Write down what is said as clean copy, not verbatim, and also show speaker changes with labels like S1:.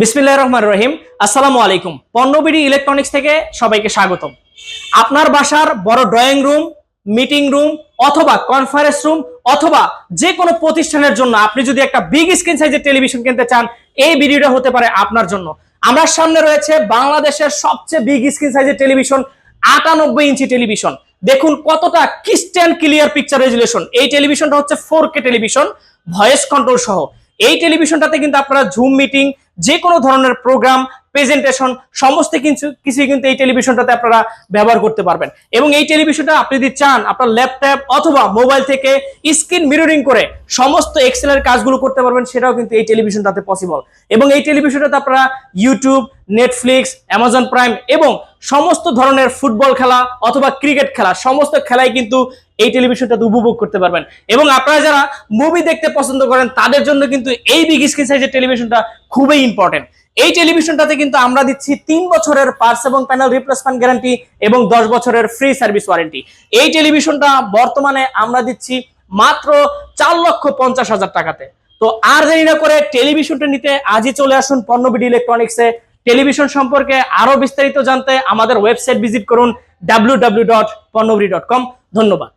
S1: বিসমিল্লাহির রহমানির রহিম। আসসালামু আলাইকুম। পণ্যবিডি ইলেকট্রনিক্স থেকে সবাইকে স্বাগতম। আপনার বাসার বড় ড্রয়িং রুম, মিটিং রুম অথবা কনফারেন্স রুম অথবা যে কোনো প্রতিষ্ঠানের জন্য আপনি যদি একটা বিগ স্ক্রিন সাইজের টেলিভিশন কিনতে চান, এই ভিডিওটা হতে পারে আপনার জন্য। আমার সামনে রয়েছে বাংলাদেশের সবচেয়ে বিগ স্ক্রিন সাইজের টেলিভিশন, 98 ইঞ্চি টেলিভিশন। দেখুন কতটা ক্রিস্টাল ক্লিয়ার পিকচার রেজুলেশন। এই টেলিভিশনটা হচ্ছে 4K টেলিভিশন, ভয়েস কন্ট্রোল সহ। এই টেলিভিশনটাতে কিন্তু আপনারা জুম মিটিং, যে কোনো ধরনের প্রোগ্রাম, প্রেজেন্টেশন সমস্ত কিছু কিন্তু এই টেলিভিশনটাতে আপনারা ব্যবহার করতে পারবেন। এবং এই টেলিভিশনটা আপনি যদি চান আপনার ল্যাপটপ অথবা মোবাইল থেকে স্ক্রিন মিররিং করে সমস্ত এক্সেলের কাজগুলো করতে পারবেন, সেটাও কিন্তু এই টেলিভিশনটাতে পসিবল। এবং এই টেলিভিশনটাতে আপনারা ইউটিউব, নেটফ্লিক্স, অ্যামাজন প্রাইম এবং সমস্ত ধরনের ফুটবল খেলা অথবা ক্রিকেট খেলা সমস্ত খেলাই কিন্তু এই টেলিভিশনটাতে উপভোগ করতে পারবেন। এবং আপনারা যারা মুভি দেখতে পছন্দ করেন তাদের জন্য কিন্তু এই বিগ স্ক্রিন সাইজের টেলিভিশনটা খুবই ইম্পর্টেন্ট। এই টেলিভিশনটাতে কিন্তু আমরা দিচ্ছি 3 বছরের পার্টস এবং প্যানেল রিপ্লেসমেন্ট গ্যারান্টি এবং 10 বছরের ফ্রি সার্ভিস ওয়ারেন্টি। এই টেলিভিশনটা বর্তমানে আমরা দিচ্ছি মাত্র 4,50,000 টাকাতে। তো আর দেরি না করে টেলিভিশনটা নিতে আজই চলে আসুন পণ্যবিডি ইলেকট্রনিক্সে। টেলিভিশন সম্পর্কে আরো বিস্তারিত জানতে আমাদের ওয়েবসাইট ভিজিট করুন www.ponnobidi.com। ধন্যবাদ।